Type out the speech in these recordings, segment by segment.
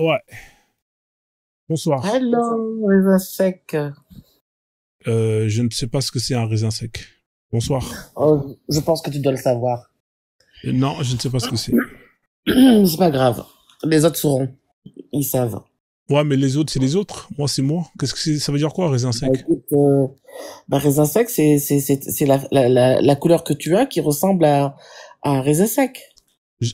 Ouais. Bonsoir. Hello, raisin sec. Je ne sais pas ce que c'est un raisin sec. Bonsoir. Oh, je pense que tu dois le savoir. Non, je ne sais pas ce que c'est. C'est pas grave. Les autres sauront. Ils savent. Ouais, mais les autres, c'est les autres. Moi, c'est moi. Qu'est-ce que c'est? Ça veut dire quoi, raisin sec? Écoute, raisin sec, c'est la couleur que tu as qui ressemble à un raisin sec.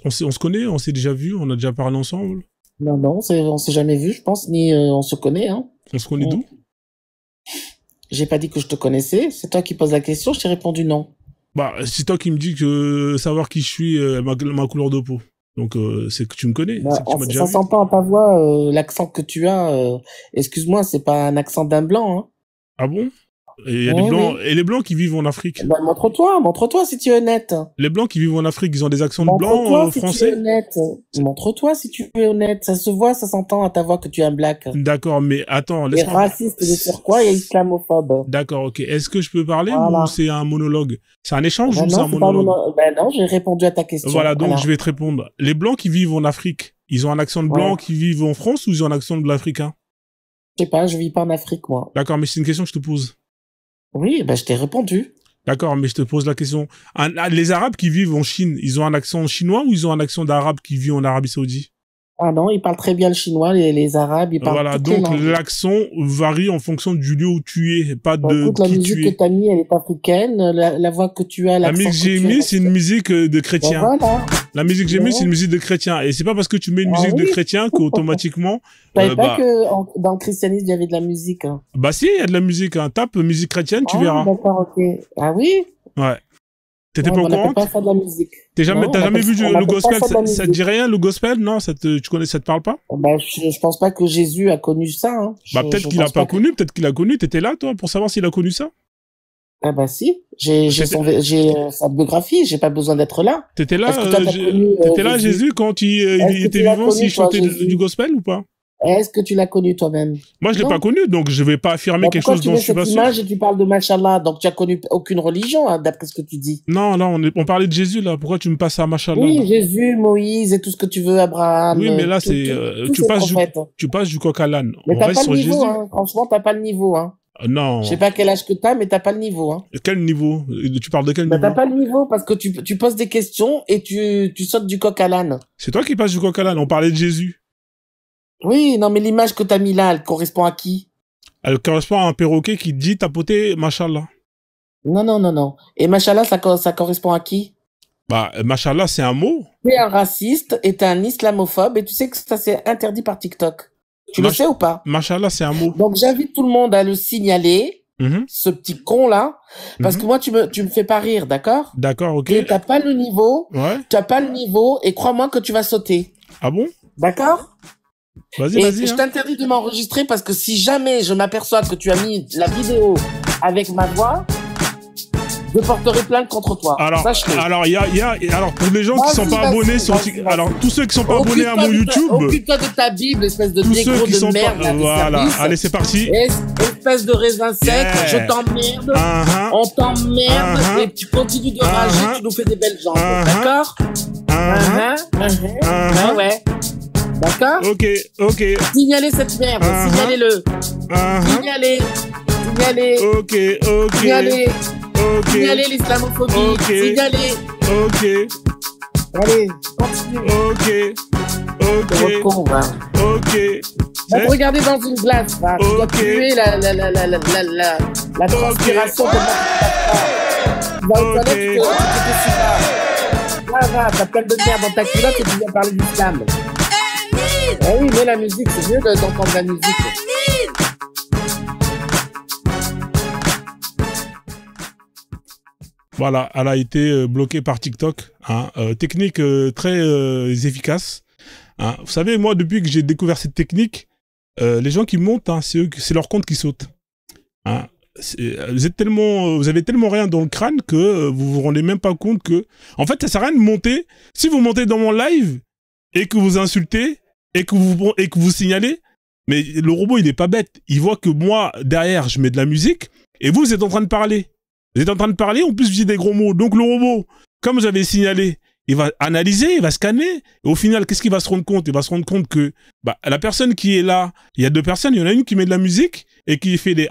On se connaît, on s'est déjà vu, on a déjà parlé ensemble. Non, non, on s'est jamais vu, je pense, ni on se connaît, hein. On se connaît d'où? J'ai pas dit que je te connaissais. C'est toi qui poses la question, je t'ai répondu non. Bah, c'est toi qui me dis que savoir qui je suis, ma couleur de peau. Donc, c'est que tu me connais. Bah, c'est que tu m'as déjà ça vu. s'entend à ta voix, l'accent que tu as. Excuse-moi, c'est pas un accent d'un blanc, hein. Ah bon? Et il y a des blancs, et les blancs qui vivent en Afrique. Bah, montre-toi si tu es honnête. Les blancs qui vivent en Afrique, ils ont des accents de blanc Montre-toi si français. tu es honnête. Montre-toi si tu es honnête. Ça se voit, ça s'entend à ta voix que tu es un black. D'accord, mais attends, Et raciste de surcroît et islamophobe. D'accord, ok. Est-ce que je peux parler Voilà. ou c'est un monologue? C'est un échange Ben ou c'est un monologue? Ben non, j'ai répondu à ta question. Voilà, donc je vais te répondre. Les blancs qui vivent en Afrique, ils ont un accent de blanc qui vivent en France ou ils ont un accent de l'africain? Je sais pas, je vis pas en Afrique, moi. D'accord, mais c'est une question que je te pose. Oui, ben je t'ai répondu. D'accord, mais je te pose la question. Les Arabes qui vivent en Chine, ils ont un accent chinois ou ils ont un accent d'arabe qui vit en Arabie Saoudite? Ah non, ils parlent très bien le chinois, les Arabes, ils parlent voilà, donc l'accent varie en fonction du lieu où tu es, pas de écoute, la musique que t'as mis, elle est africaine, la voix que tu as, la musique que j'ai mis, c'est une musique de chrétien. Ben voilà. La musique que j'ai mis, c'est une musique de chrétien. Et c'est pas parce que tu mets une musique de chrétien qu'automatiquement... Je savais pas que dans le christianisme, il y avait de la musique. Hein. Bah si, il y a de la musique. Hein. Tape musique chrétienne, tu verras. D'accord, ok. Ah oui? Ouais. T'étais pas au courant? On pas ça de la musique. T'as jamais vu le gospel? Ça te dit rien, le gospel? Non, tu connais, ça te parle pas? Bah, je pense pas que Jésus a connu ça. Hein. Bah peut-être qu'il a pas connu, peut-être qu'il a connu. T'étais là, toi, pour savoir s'il a connu ça? Ah bah si, j'ai sa biographie, j'ai pas besoin d'être là. T'étais là, t'étais là, Jésus, quand il était vivant, s'il chantait du gospel ou pas? Est-ce que tu l'as connu toi-même? Moi, je l'ai pas connu, donc je vais pas affirmer quelque chose dont je suis pas sûr. Pourquoi tu mets cette image et tu parles de Machallah, donc tu as connu aucune religion, hein, d'après ce que tu dis. Non, on parlait de Jésus, là. Pourquoi tu me passes à Machallah? Oui, Jésus, Moïse et tout ce que tu veux, Abraham. Oui, mais là, tu passes du coq à l'âne. Mais t'as pas le niveau, hein. Franchement, t'as pas le niveau, hein. Non. Je sais pas quel âge que t'as, mais t'as pas le niveau, hein. Quel niveau? Tu parles de quel niveau? T'as pas le niveau parce que tu poses des questions et tu sautes du coq à l'âne. C'est toi qui passes du coq à l'âne. On parlait de Jésus. Oui, non, mais l'image que t'as mis là, elle correspond à qui? Elle correspond à un perroquet qui dit tapoter Machallah. Non. Et Machallah, ça correspond à qui? Bah, Machallah, c'est un mot. T'es un raciste et t'es un islamophobe et tu sais que ça c'est interdit par TikTok. Tu le sais ou pas? Machallah, c'est un mot. Donc j'invite tout le monde à le signaler, ce petit con là, parce que moi tu me fais pas rire, d'accord? D'accord, ok. Et t'as pas le niveau, t'as pas le niveau et crois-moi que tu vas sauter. Ah bon? D'accord? Vas-y. Je t'interdis de m'enregistrer parce que si jamais je m'aperçois que tu as mis la vidéo avec ma voix, je porterai plainte contre toi. Alors, pour les gens qui sont pas abonnés sur alors, tous ceux qui sont pas abonnés à mon YouTube. Occupe-toi de ta Bible, espèce de négro de merde. Voilà. Allez, c'est parti. Espèce de raisin sec, je t'emmerde. On t'emmerde et tu continues de rager, tu nous fais des belles jambes. D'accord? Ouais. D'accord? Ok. Signalez cette merde, signalez-le. Signalez. Ok. Signalez l'islamophobie. Signalez. Ok. Allez, continue. Ok. Con, va. Ok. Va te regarder dans une glace, va. Tu dois tuer la transpiration de tu vas aux toilettes, tu te décides pas. Va, t'as plein de merde dans ta culotte et tu viens parler d'islam. Eh oui, mais la musique, c'est mieux d'entendre la musique. Voilà, elle a été bloquée par TikTok. Hein, technique très efficace. Hein. Vous savez, moi, depuis que j'ai découvert cette technique, les gens qui montent, hein, c'est leur compte qui saute. Hein. Vous avez tellement rien dans le crâne que vous vous rendez même pas compte que... En fait, ça sert à rien de monter. Si vous montez dans mon live et que vous insultez et que vous signalez, mais le robot, il est pas bête. Il voit que moi, derrière, je mets de la musique et vous êtes en train de parler. Vous êtes en train de parler, en plus, vous dites des gros mots. Donc, le robot, comme j'avais signalé, il va analyser, il va scanner. Et au final, qu'est-ce qu'il va se rendre compte? Il va se rendre compte que bah, la personne qui est là, il y a deux personnes, il y en a une qui met de la musique et qui fait des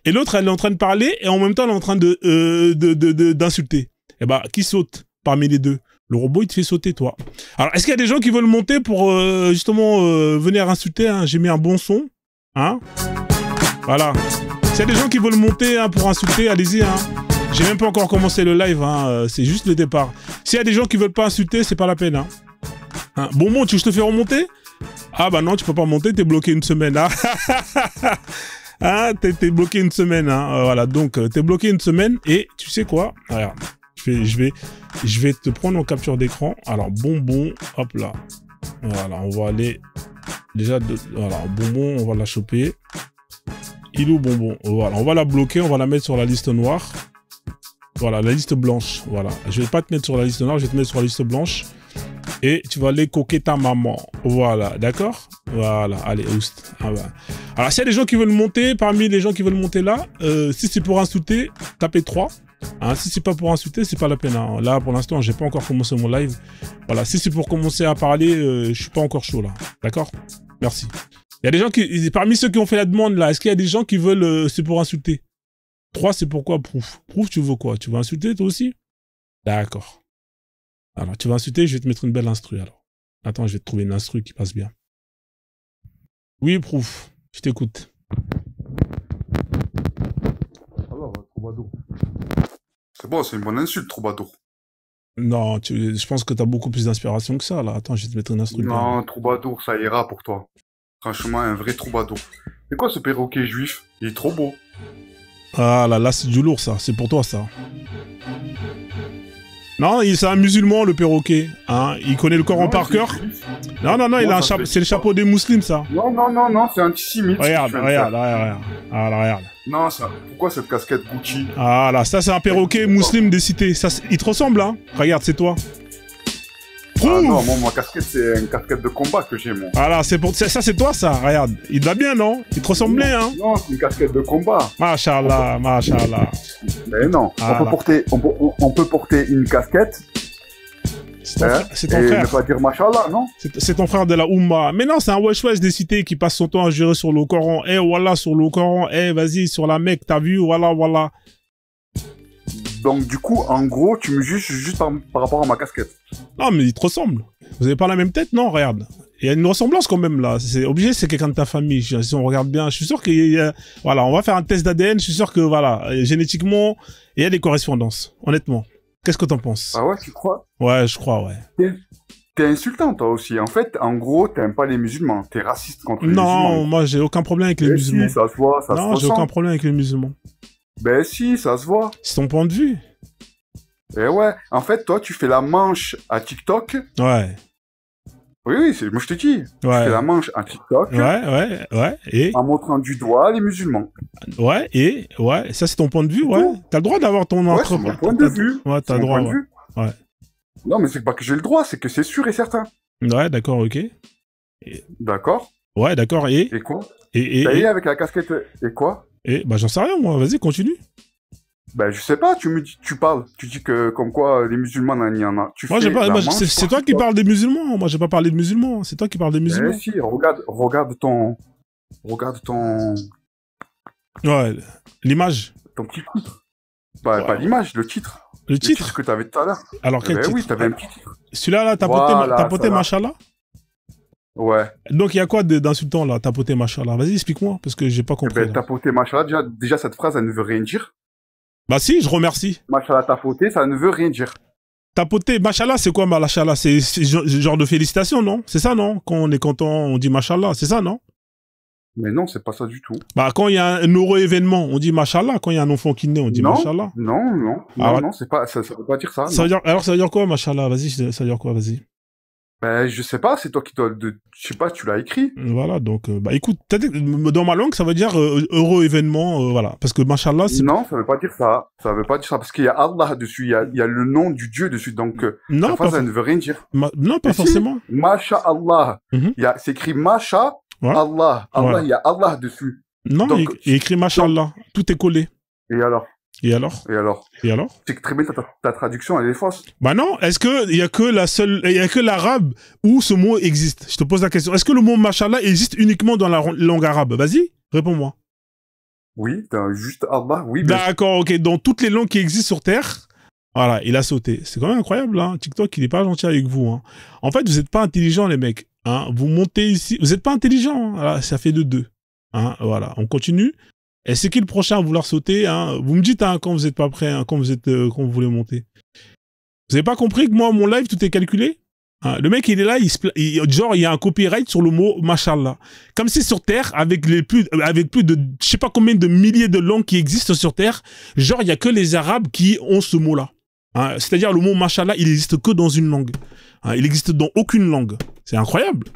et l'autre, elle est en train de parler et en même temps, elle est en train d'insulter. Et bah, qui saute parmi les deux? Le robot, il te fait sauter, toi. Alors, est-ce qu'il y a des gens qui veulent monter pour justement venir insulter, hein? J'ai mis un bon son, hein? Voilà. S'il y a des gens qui veulent monter hein, pour insulter, allez-y, hein. J'ai même pas encore commencé le live, hein. C'est juste le départ. S'il y a des gens qui veulent pas insulter, c'est pas la peine, hein. Hein? Bon, tu veux que je te fais remonter? Ah bah non, tu peux pas monter, t'es bloqué une semaine, hein. Hein, t'es bloqué une semaine, hein. Voilà, donc t'es bloqué une semaine et tu sais quoi? Regarde, je vais te prendre en capture d'écran. Alors bonbon, hop là. Voilà, on va aller déjà voilà, bonbon, on va la choper. Il est où bonbon? Voilà, on va la bloquer, on va la mettre sur la liste noire. Voilà, la liste blanche. Voilà, je vais pas te mettre sur la liste noire, je vais te mettre sur la liste blanche. Et tu vas aller coquer ta maman. Voilà, d'accord? Voilà, allez, oust. Ah bah. Alors, s'il y a des gens qui veulent monter, parmi les gens qui veulent monter là, si c'est pour insulter, tapez 3. Hein, si c'est pas pour insulter, c'est pas la peine. Hein. Là, pour l'instant, j'ai pas encore commencé mon live. Voilà, si c'est pour commencer à parler, je suis pas encore chaud là. D'accord? Merci. Il y a des gens qui, parmi ceux qui ont fait la demande là, est-ce qu'il y a des gens qui veulent, c'est pour insulter? 3, c'est pourquoi? Proof. Proof, tu veux quoi? Tu veux insulter toi aussi? D'accord. Alors, tu vas insulter, je vais te mettre une belle instru, alors. Attends, je vais te trouver une instru qui passe bien. Oui, Proof, je t'écoute. Alors, troubadour. C'est bon, c'est une bonne insulte, troubadour. Non, je pense que t'as beaucoup plus d'inspiration que ça, là. Attends, je vais te mettre une instru bien. Non, troubadour, ça ira pour toi. Franchement, un vrai troubadour. C'est quoi ce perroquet juif? Il est trop beau. Ah là, c'est du lourd, ça. C'est pour toi, ça. Non, c'est un musulman, le perroquet. Hein, il connaît le Coran par cœur. Non, il a c'est le chapeau des musulmans, ça. Non, c'est antisémite. Regarde. Non, ça. Pourquoi cette casquette Gucci? Ah là, ça, c'est un perroquet musulman des cités. Ça, il te ressemble, hein. Regarde, c'est toi. Ah non, moi, ma casquette, c'est une casquette de combat que j'ai, moi. Voilà, ça, c'est toi, ça. Regarde. Il va bien, non? Il te ressemblait, hein? Non, c'est une casquette de combat. Machallah. Mais non, on peut porter une casquette. C'est ton frère. Et ne pas dire machallah, non? C'est ton frère de la Oumma. Mais non, c'est un wesh des cités qui passe son temps à jurer sur le Coran. Voilà, sur le Coran. Vas-y, sur la Mecque, t'as vu? Voilà. Donc, du coup, en gros, tu me juges juste par rapport à ma casquette. Non, mais il te ressemble. Vous avez pas la même tête, non? Regarde. Il y a une ressemblance quand même, là. C'est obligé, c'est quelqu'un de ta famille. Si on regarde bien, je suis sûr qu'il y a... Voilà, on va faire un test d'ADN. Je suis sûr que, voilà, génétiquement, il y a des correspondances. Honnêtement. Qu'est-ce que t'en penses? Ah ouais, tu crois? Ouais, je crois, ouais. T'es insultant, toi aussi. En fait, en gros, t'aimes pas les musulmans. T'es raciste contre les musulmans. Non, moi, j'ai aucun problème avec les musulmans. Si, ça se voit, ça se ressent. Non, j'ai aucun problème avec les musulmans. Ben si, ça se voit. C'est ton point de vue. Eh ouais. En fait, toi, tu fais la manche à TikTok. Ouais. Oui, moi je te dis. Tu fais la manche à TikTok. Ouais. Et en montrant du doigt les musulmans. Ouais, ça c'est ton point de vue, ouais. T'as le droit d'avoir ton c'est mon point de vue. Ouais, t'as le droit, ouais. Non, mais c'est pas que j'ai le droit, c'est que c'est sûr et certain. Ouais, d'accord, ok. D'accord. Ouais, d'accord, et quoi? Ça y est, avec la casquette, et quoi? Bah j'en sais rien, moi, vas-y, continue. Ben, je sais pas, tu parles. Tu dis que, comme quoi, les musulmans, il y en a. C'est toi qui parles des musulmans. Moi, j'ai pas parlé de musulmans. C'est toi qui parles des musulmans. Si, regarde ton... Ouais, l'image. Ton petit titre. Pas l'image, le titre. Le titre que t'avais tout à l'heure. Alors, quel titre? Oui, t'avais un petit titre. Celui-là, là, t'as poté machallah? Ouais. Donc, il y a quoi d'insultant, là, tapoter machallah? Vas-y, explique-moi, parce que j'ai pas compris. Tapoter machallah, déjà, cette phrase, elle ne veut rien dire. Bah si, je remercie. Machallah tapoter, ça ne veut rien dire. Tapoter, machallah, c'est quoi machallah? C'est genre de félicitations, non? C'est ça, non? Quand on est content, on dit machallah, c'est ça, non? Mais non, c'est pas ça du tout. Bah quand il y a un heureux événement, on dit machallah. Quand il y a un enfant qui naît, on dit machallah. Non, c'est pas, ça veut pas dire ça. Alors ça veut dire quoi, machallah? Vas-y, ça veut dire quoi, vas-y. Ben, je sais pas, c'est toi qui dois... Je sais pas, tu l'as écrit. Voilà, donc, bah écoute, dans ma langue, ça veut dire heureux événement, voilà. Parce que machallah, c'est... Non, ça veut pas dire ça. Ça veut pas dire ça, parce qu'il y a Allah dessus, il y a le nom du Dieu dessus, donc non, ça ne veut rien dire. Non, pas forcément. Masha'Allah. C'est écrit Masha Allah. Allah, il y a Allah dessus. Non, il est écrit machallah. Tout est collé. Et alors? Et alors? Et alors? Et alors? C'est que très bien ta traduction, elle est fausse. Bah non, est-ce que il y a que l'arabe où ce mot existe? Je te pose la question. Est-ce que le mot mashallah existe uniquement dans la langue arabe? Vas-y, réponds-moi. Oui, t'as juste Allah, oui. Mais... D'accord, ok. Dans toutes les langues qui existent sur Terre, voilà, il a sauté. C'est quand même incroyable, hein. TikTok, il est pas gentil avec vous, hein. En fait, vous êtes pas intelligents, les mecs, hein. Vous montez ici, vous êtes pas intelligents, hein. Voilà, ça fait de 2. Hein, voilà, on continue. Et c'est qui le prochain à vouloir sauter, hein? Vous me dites, hein, quand vous êtes pas prêt, hein, quand vous voulez monter. Vous avez pas compris que moi, mon live, tout est calculé? Hein, le mec, il est là, genre, il y a un copyright sur le mot mashallah. Comme si sur Terre, avec plus de, je sais pas combien de milliers de langues qui existent sur Terre, genre, il y a que les Arabes qui ont ce mot-là. Hein, c'est-à-dire, le mot mashallah, il existe que dans une langue. Hein, il existe dans aucune langue. C'est incroyable.